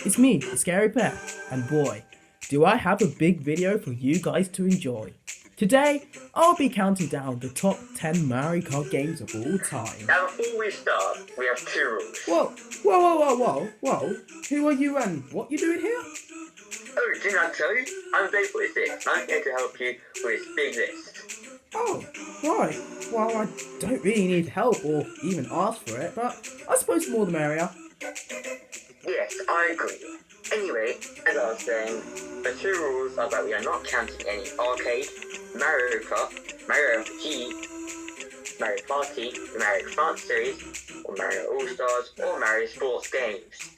it's me, the Scary Pet, and boy, do I have a big video for you guys to enjoy. Today, I'll be counting down the top 10 Mario Kart games of all time. Now before we start, we have two rules. Whoa, who are you and what you doing here? Oh, didn't I tell you? I'm Day46. I'm here to help you with this big list. Oh, right. Well, I don't really need help or even ask for it, but I suppose the more the merrier. Yes, I agree. Anyway, as I was saying, the two rules are that we are not counting any arcade, Mario Kart, Mario RPG, Mario Party, the Mario Kart series, or Mario All-Stars, or Mario Sports games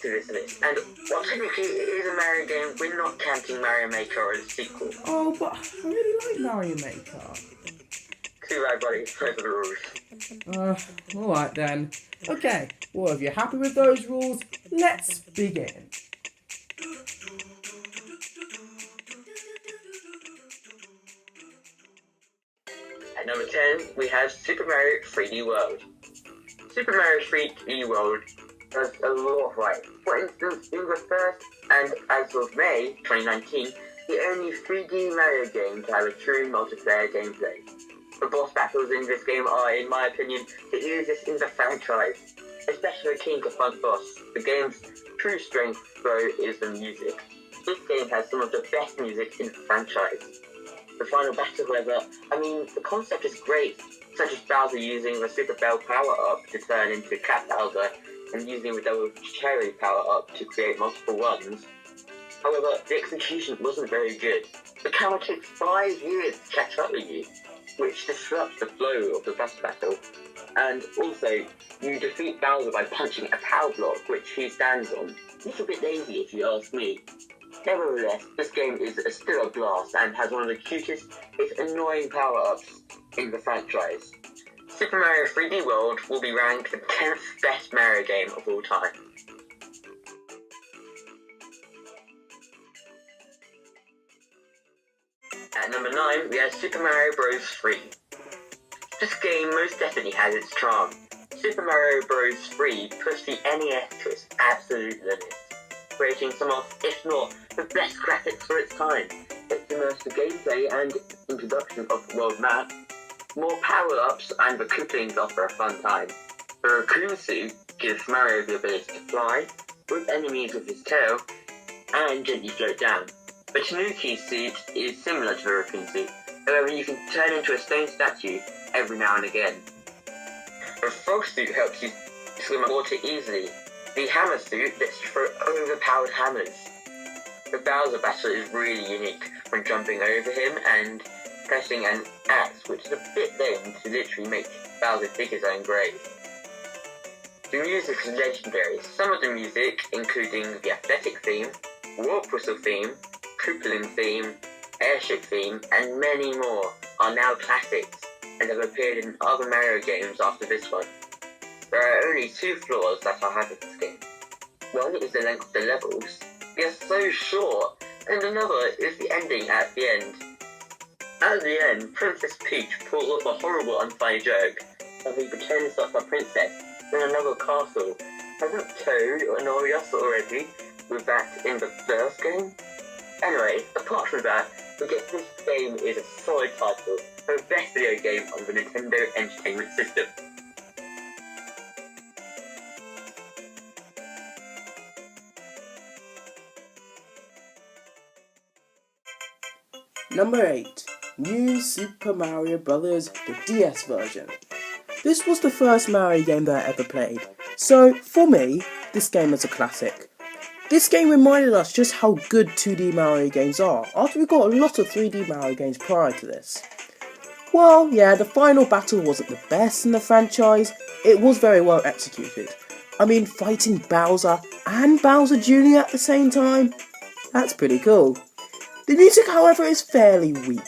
to this list. And while technically it is a Mario game, we're not counting Mario Maker as a sequel. Oh, but I really like Mario Maker. Too bad, buddy. Those are the rules. Alright then. Okay, well if you're happy with those rules, let's begin. At number 10, we have Super Mario 3D World. Super Mario 3D World does a lot right. For instance, in the first, and as of May 2019, the only 3D Mario game to have a true multiplayer gameplay. The boss battles in this game are, in my opinion, the easiest in the franchise, especially the King Koopa boss. The game's true strength, though, is the music. This game has some of the best music in the franchise. The final battle, however, the concept is great, such as Bowser using the Super Bell power-up to turn into Cat Bowser, and using the Double Cherry power-up to create multiple ones. However, the execution wasn't very good. The camera takes 5 years to catch up with you, which disrupts the flow of the boss battle. And also, you defeat Bowser by punching a power block, which he stands on. A little bit lazy if you ask me. Nevertheless, this game is still a blast and has one of the cutest, yet annoying power-ups in the franchise. Super Mario 3D World will be ranked the 10th best Mario game of all time. At number 9, we have Super Mario Bros. 3. This game most definitely has its charm. Super Mario Bros. 3 pushed the NES to its absolute limits, creating some of, if not, the best graphics for its time. Its immersive gameplay and introduction of the world map, more power-ups, and the Koopalings offer a fun time. The Raccoon suit gives Mario the ability to fly, whip enemies with his tail, and gently float down. The Tanuki suit is similar to the Raccoon suit, however you can turn into a stone statue every now and again. The Frog suit helps you swim in water easily. The Hammer suit lets you throw overpowered hammers. The Bowser battle is really unique when jumping over him and pressing an axe, which is a bit lame to literally make Bowser dig his own grave. The music is legendary. Some of the music, including the Athletic theme, Warp Whistle theme, Koopaling theme, Airship theme, and many more, are now classics and have appeared in other Mario games after this one. There are only 2 flaws that I have with this game. One is the length of the levels. They are so short, and another is the ending at the end. At the end, Princess Peach pulls off a horrible unfunny joke, and he pretends that's a princess in another castle. Hasn't Toad annoyed us already with that in the first game? Anyway, apart from that, we get this game is a solid title for the best video game on the Nintendo Entertainment System. Number 8. New Super Mario Bros. The DS version. This was the first Mario game that I ever played, so for me, this game is a classic. This game reminded us just how good 2D Mario games are, after we got a lot of 3D Mario games prior to this. Well, yeah, the final battle wasn't the best in the franchise, it was very well executed. Fighting Bowser and Bowser Jr. at the same time? That's pretty cool. The music, however, is fairly weak.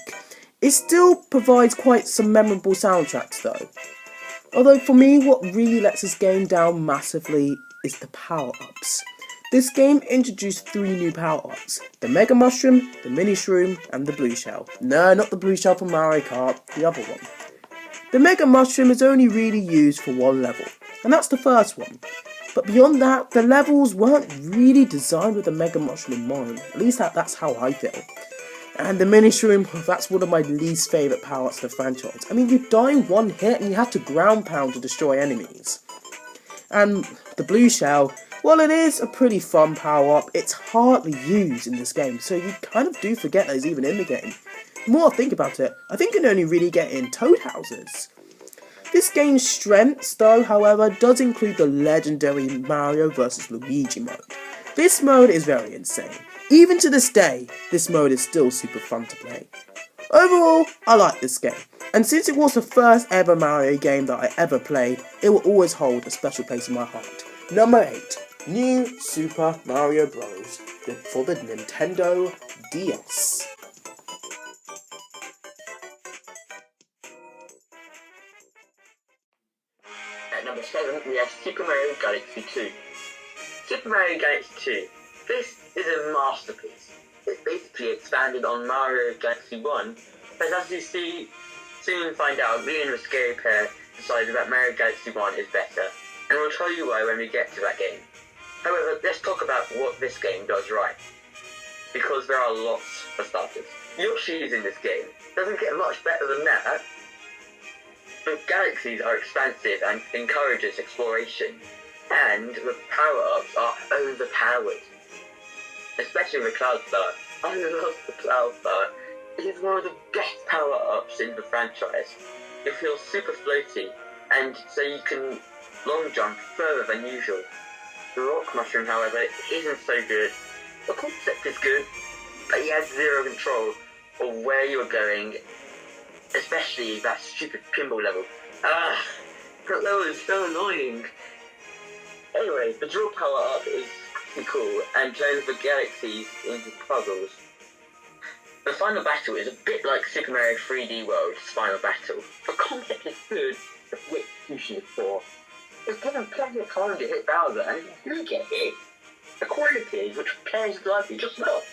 It still provides quite some memorable soundtracks though. Although for me, what really lets this game down massively is the power-ups. This game introduced 3 new power-ups: the Mega Mushroom, the Mini Shroom, and the Blue Shell. No, not the Blue Shell from Mario Kart, the other one. The Mega Mushroom is only really used for one level, and that's the first one. But beyond that, the levels weren't really designed with the Mega Mushroom in mind. At least that's how I feel. And the Mini Shroom, that's one of my least favourite power-ups of the franchise. I mean, you die in one hit and you have to ground pound to destroy enemies. And the Blue Shell, well, it is a pretty fun power-up. It's hardly used in this game, so you kind of do forget that it's even in the game. The more I think about it, I think you can only really get in Toad houses. This game's strengths, though, however, does include the legendary Mario vs Luigi mode. This mode is very insane. Even to this day, this mode is still super fun to play. Overall, I like this game, and since it was the first ever Mario game that I ever played, it will always hold a special place in my heart. Number 8. New Super Mario Bros. For the Nintendo DS. At number 7, we have Super Mario Galaxy 2. Super Mario Galaxy 2. This is a masterpiece. It's basically expanded on Mario Galaxy 1, but as you soon find out, me and the Scary Pair decided that Mario Galaxy 1 is better, and we'll tell you why when we get to that game. However, let's talk about what this game does right, because there are lots for starters. Yoshi's in this game doesn't get much better than that. The galaxies are expansive and encourages exploration, and the power-ups are overpowered. Especially the Cloud Star. I love the Cloud Star. It is one of the best power-ups in the franchise. It feels super floaty, and so you can long jump further than usual. The Rock Mushroom, however, isn't so good. The concept is good, but you have zero control of where you're going, especially that stupid pinball level. That level is so annoying. Anyway, the Draw power-up is pretty cool and turns the galaxies into puzzles. The final battle is a bit like Super Mario 3D World's final battle. The concept is good, but with execution is poor. It's given plenty of time to hit Bowser, and if you do get hit, the quality is which players would likely just not.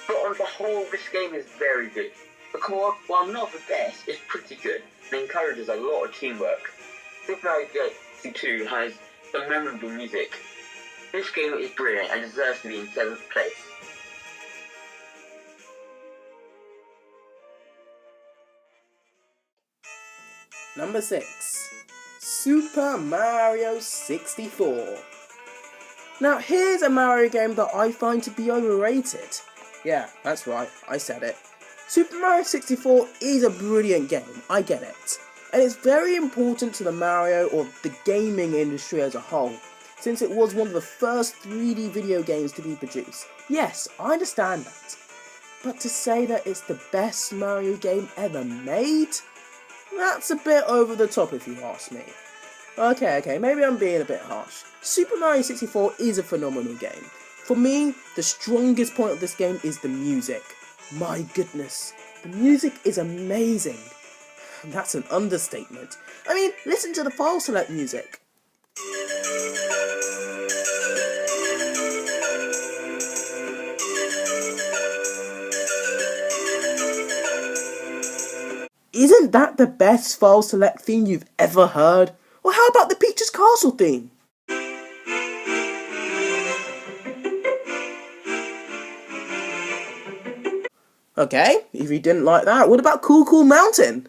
But on the whole, this game is very good. The core, while not the best, is pretty good and encourages a lot of teamwork. Super Mario Galaxy 2 has some memorable music. This game is brilliant and deserves to be in 7th place. Number 6. Super Mario 64. Now here's a Mario game that I find to be overrated. Yeah, that's right, I said it. Super Mario 64 is a brilliant game, I get it. And it's very important to the Mario or the gaming industry as a whole, since it was one of the first 3D video games to be produced. Yes, I understand that. But to say that it's the best Mario game ever made? That's a bit over the top if you ask me. Okay, maybe I'm being a bit harsh. Super Mario 64 is a phenomenal game. For me, the strongest point of this game is the music. My goodness, the music is amazing. That's an understatement. I mean, listen to the file select music. Isn't that the best file select theme you've ever heard? Or how about the Peach's Castle theme? Okay, if you didn't like that, what about Cool Cool Mountain?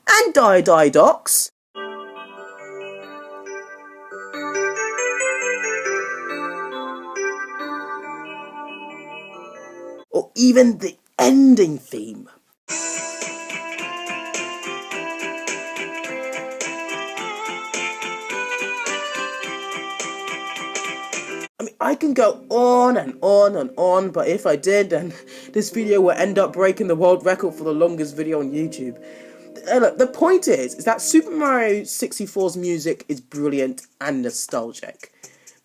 And Die Docks. Or even the ending theme. I mean, I can go on and on and on, but if I did, then this video will end up breaking the world record for the longest video on YouTube. Look, the point is that Super Mario 64's music is brilliant and nostalgic.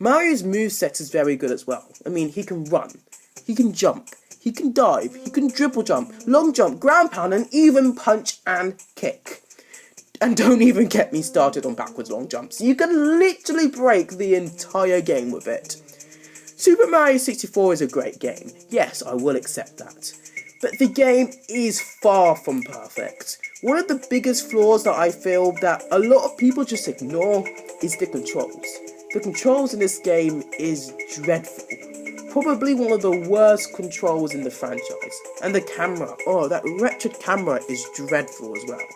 Mario's moveset is very good as well. I mean, he can run, he can jump, he can dive, he can triple jump, long jump, ground pound, and even punch and kick. And don't even get me started on backwards long jumps. You can literally break the entire game with it. Super Mario 64 is a great game, yes, I will accept that. But the game is far from perfect. One of the biggest flaws that I feel that a lot of people just ignore is the controls. The controls in this game is dreadful. Probably one of the worst controls in the franchise. And the camera, oh, that wretched camera is dreadful as well.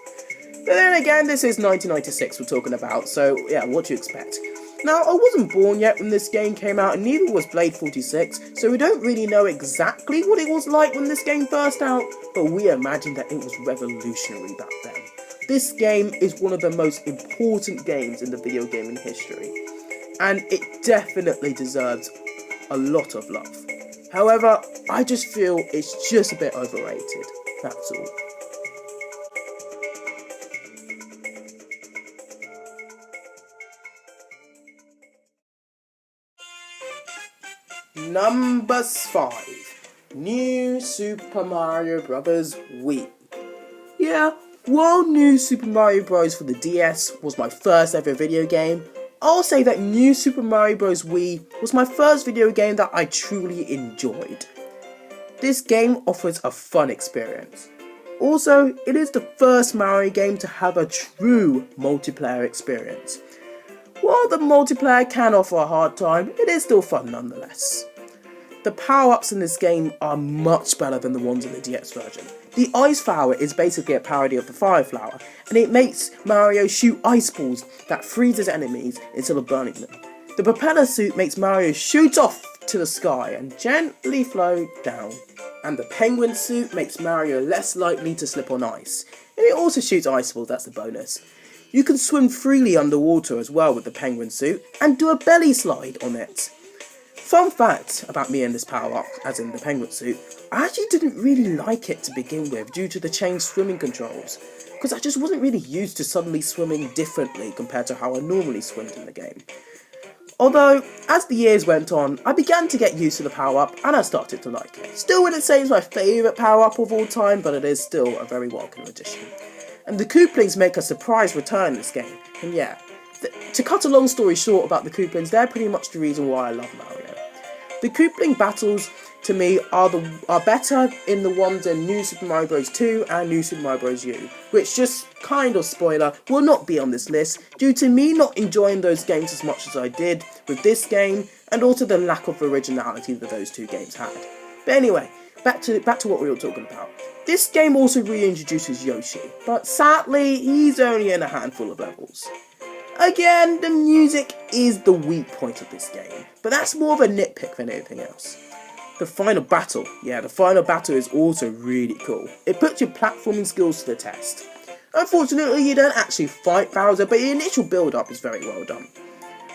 But then again, this is 1996 we're talking about, so yeah, what do you expect? Now, I wasn't born yet when this game came out, and neither was Blade 46, so we don't really know exactly what it was like when this game first out, but we imagine that it was revolutionary back then. This game is one of the most important games in the video gaming history, and it definitely deserves a lot of love. However, I just feel it's just a bit overrated, that's all. Number 5. New Super Mario Bros. Wii. Yeah, while New Super Mario Bros. For the DS was my first ever video game, I'll say that New Super Mario Bros. Wii was my first video game that I truly enjoyed. This game offers a fun experience. Also, it is the first Mario game to have a true multiplayer experience. While the multiplayer can offer a hard time, it is still fun nonetheless. The power-ups in this game are much better than the ones in the DS version. The Ice Flower is basically a parody of the Fire Flower, and it makes Mario shoot ice balls that freezes enemies instead of burning them. The Propeller Suit makes Mario shoot off to the sky and gently float down. And the Penguin Suit makes Mario less likely to slip on ice. And it also shoots ice balls, that's the bonus. You can swim freely underwater as well with the Penguin Suit, and do a belly slide on it. Fun fact about me and this power-up, as in the Penguin Suit, I actually didn't really like it to begin with due to the changed swimming controls, because I just wasn't really used to suddenly swimming differently compared to how I normally swimmed in the game. Although, as the years went on, I began to get used to the power-up and I started to like it. Still wouldn't say it's my favourite power-up of all time, but it is still a very welcome addition. And the Kooplings make a surprise return in this game, and yeah, to cut a long story short about the Kooplings, they're pretty much the reason why I love Mario. The Koopling battles, to me, are better in the ones in New Super Mario Bros. 2 and New Super Mario Bros. U, which, just kind of spoiler, will not be on this list due to me not enjoying those games as much as I did with this game, and also the lack of originality that those two games had. But anyway, back to what we were talking about. This game also reintroduces Yoshi, but sadly, he's only in a handful of levels. Again, the music is the weak point of this game, but that's more of a nitpick than anything else. The final battle is also really cool. It puts your platforming skills to the test. Unfortunately, you don't actually fight Bowser, but your initial build-up is very well done.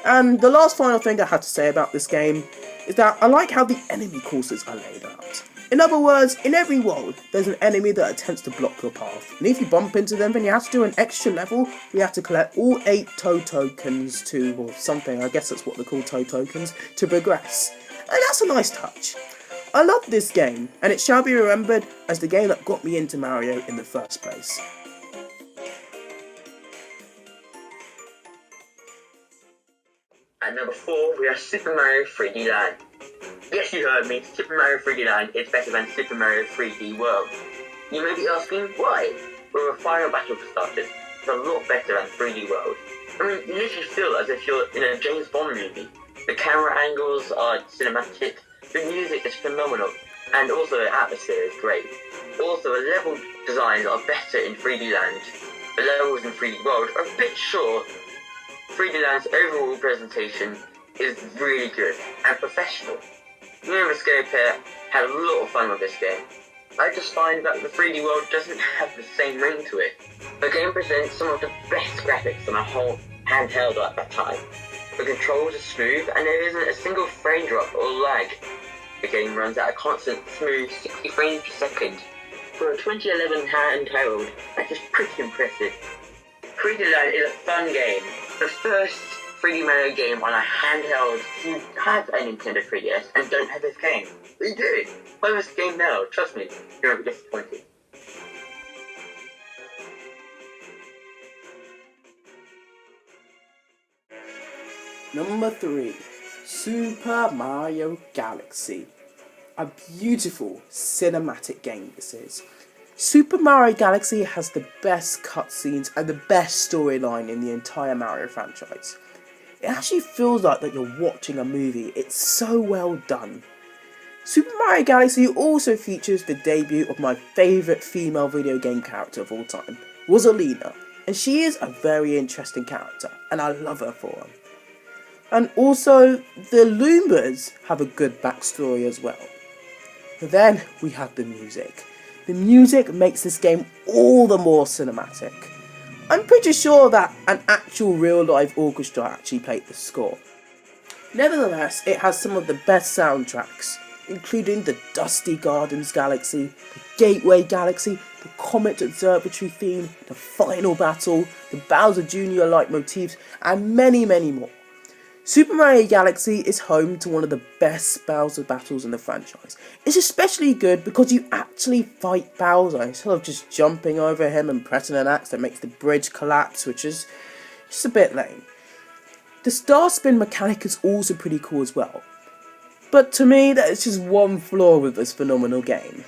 And the last final thing I have to say about this game is that I like how the enemy courses are laid out. In other words, in every world, there's an enemy that attempts to block your path, and if you bump into them, then you have to do an extra level. You have to collect all 8 Toe Tokens or something, I guess that's what they're called, Toe Tokens, to progress. And that's a nice touch. I love this game, and it shall be remembered as the game that got me into Mario in the first place. At number 4, we have Super Mario 3D Land. Yes, you heard me, Super Mario 3D Land is better than Super Mario 3D World. You may be asking, why? Well, the final battle for starters is a lot better than 3D World. I mean, you literally feel as if you're in a James Bond movie. The camera angles are cinematic, the music is phenomenal, and also the atmosphere is great. Also, the level designs are better in 3D Land. The levels in 3D World are a bit short. 3D Land's overall presentation is really good and professional. Me and Risco Pair had a lot of fun with this game. I just find that the 3D World doesn't have the same ring to it. The game presents some of the best graphics on a whole handheld at that time. The controls are smooth and there isn't a single frame drop or lag. The game runs at a constant smooth 60 frames per second. For a 2011 handheld, that is pretty impressive. 3D Land is a fun game. The first 3D Mario game on a handheld. If you have a Nintendo 3DS and don't have this game, what are you doing? Play this game now, trust me, you're not disappointed. Number 3. Super Mario Galaxy. A beautiful cinematic game this is. Super Mario Galaxy has the best cutscenes and the best storyline in the entire Mario franchise. It actually feels like that you're watching a movie, it's so well done. Super Mario Galaxy also features the debut of my favourite female video game character of all time, Rosalina, and she is a very interesting character, and I love her for it. And also, the Loombas have a good backstory as well. Then we have the music. The music makes this game all the more cinematic. I'm pretty sure that an actual real live orchestra actually played the score. Nevertheless, it has some of the best soundtracks, including the Dusty Gardens Galaxy, the Gateway Galaxy, the Comet Observatory theme, the final battle, the Bowser Jr. leitmotifs, and many, many more. Super Mario Galaxy is home to one of the best Bowser battles in the franchise. It's especially good because you actually fight Bowser instead of just jumping over him and pressing an axe that makes the bridge collapse, which is just a bit lame. The star spin mechanic is also pretty cool as well. But to me, that is just one flaw with this phenomenal game,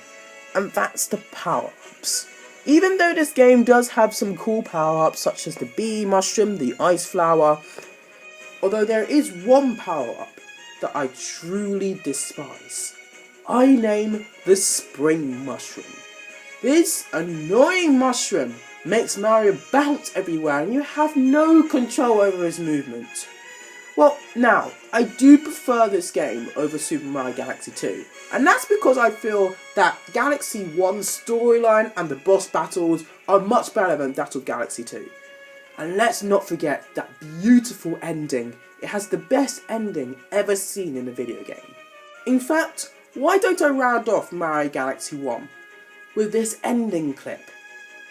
and that's the power-ups. Even though this game does have some cool power-ups such as the bee mushroom, the ice flower, although there is one power-up that I truly despise. I name the spring mushroom. This annoying mushroom makes Mario bounce everywhere and you have no control over his movement. Well, now, I do prefer this game over Super Mario Galaxy 2, and that's because I feel that Galaxy 1's storyline and the boss battles are much better than that of Galaxy 2. And let's not forget that beautiful ending. It has the best ending ever seen in a video game. In fact, why don't I round off Mario Galaxy 1 with this ending clip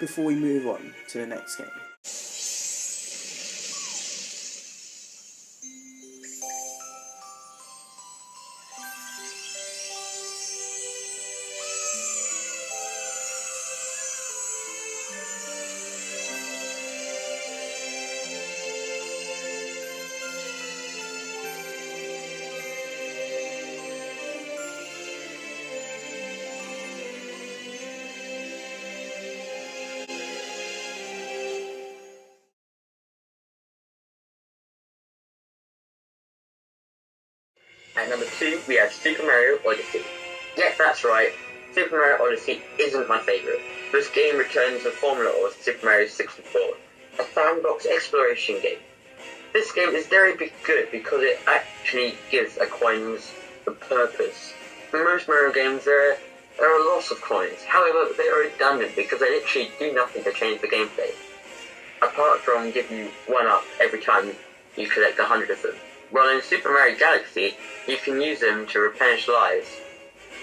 before we move on to the next game. At number 2, we have Super Mario Odyssey. Yes, that's right, Super Mario Odyssey isn't my favourite. This game returns the formula of Super Mario 64, a sandbox exploration game. This game is very good because it actually gives a coins a purpose. In most Mario games there are lots of coins, however they are redundant because they literally do nothing to change the gameplay. Apart from giving you 1-up every time you collect 100 of them. While in Super Mario Galaxy, you can use them to replenish lives.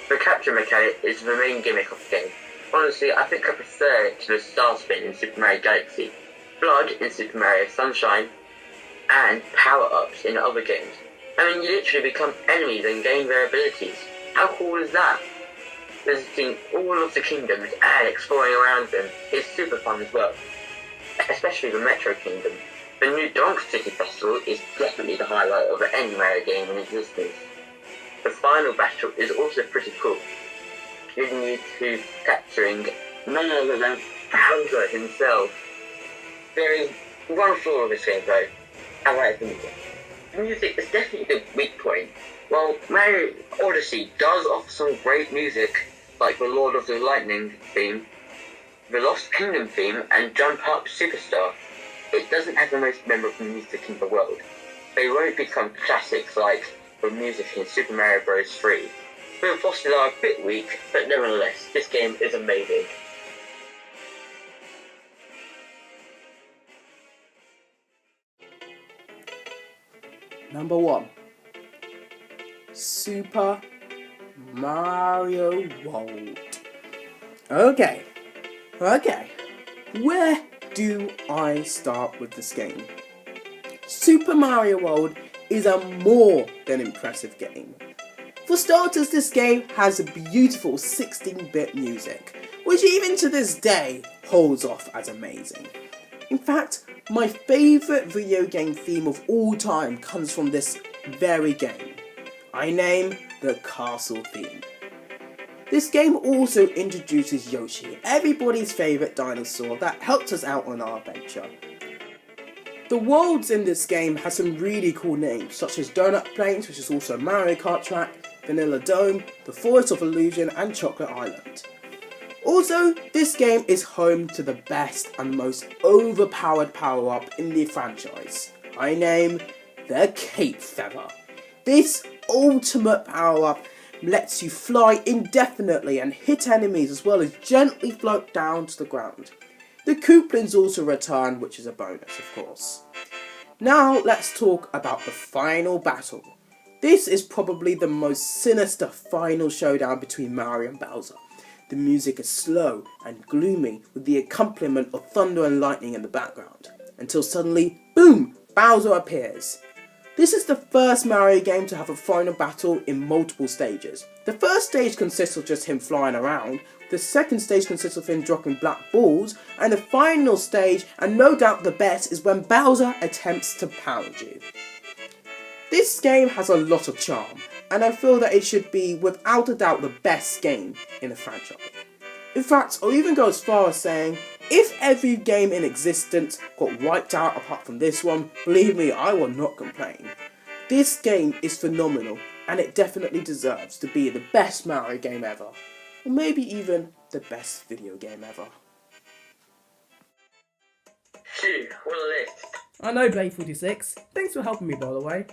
The capture mechanic is the main gimmick of the game. Honestly, I think I prefer it to the Star Spin in Super Mario Galaxy, Blood in Super Mario Sunshine, and power-ups in other games. I mean, you literally become enemies and gain their abilities. How cool is that? Visiting all of the kingdoms and exploring around them is super fun as well. Especially the Metro Kingdom. The new Donk City Festival is definitely the highlight of any Mario game in existence. The final battle is also pretty cool, leading you to capturing none other than Bowser himself. There is one flaw of this game though, and that is the music. The music is definitely the weak point. While Mario Odyssey does offer some great music, like the Lord of the Lightning theme, the Lost Kingdom theme, and Jump Up Superstar, it doesn't have the most memorable music in the world. They won't become classics like the music in Super Mario Bros. 3. The bosses are a bit weak, but nevertheless, this game is amazing. Number 1. Super Mario World. Okay. Where do I start with this game? Super Mario World is a more than impressive game. For starters, this game has a beautiful 16-bit music, which even to this day holds off as amazing. In fact, my favourite video game theme of all time comes from this very game. I name the castle theme. This game also introduces Yoshi, everybody's favourite dinosaur that helped us out on our adventure. The worlds in this game have some really cool names, such as Donut Plains, which is also a Mario Kart track, Vanilla Dome, the Forest of Illusion and Chocolate Island. Also, this game is home to the best and most overpowered power-up in the franchise. I name the Cape Feather. This ultimate power-up lets you fly indefinitely and hit enemies as well as gently float down to the ground. The Kooplins also return, which is a bonus of course. Now let's talk about the final battle. This is probably the most sinister final showdown between Mario and Bowser. The music is slow and gloomy with the accompaniment of thunder and lightning in the background, until suddenly, boom, Bowser appears. This is the first Mario game to have a final battle in multiple stages. The first stage consists of just him flying around, the second stage consists of him dropping black balls, and the final stage, and no doubt the best, is when Bowser attempts to pound you. This game has a lot of charm, and I feel that it should be without a doubt the best game in the franchise. In fact, I'll even go as far as saying, if every game in existence got wiped out apart from this one, believe me, I will not complain. This game is phenomenal, and it definitely deserves to be the best Mario game ever. Or maybe even the best video game ever. Phew, what a list. I know, Blade46. Thanks for helping me, by the way.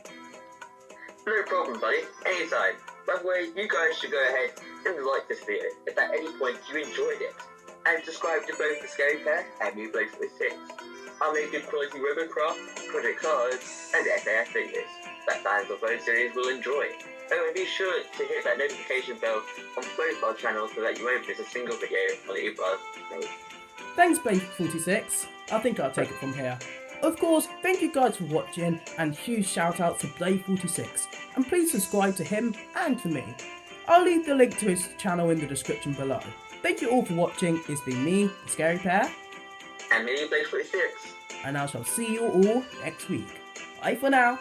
No problem, buddy. Anytime. By the way, you guys should go ahead and like this video if at any point you enjoyed it. And subscribe to both The Scary Pair and me, Blade46. I'll make good quality Robocraft, Project Cars, and SAS videos that fans of both series will enjoy. And be sure to hit that notification bell on both our channels so that you won't miss a single video on either of us. Thanks, Blade46. I think I'll take it from here. Of course, thank you guys for watching, and huge shout out to Blade46, and please subscribe to him and to me. I'll leave the link to his channel in the description below. Thank you all for watching. It's been me, The Scary Pair, and me, Blade46, and I shall see you all next week. Bye for now.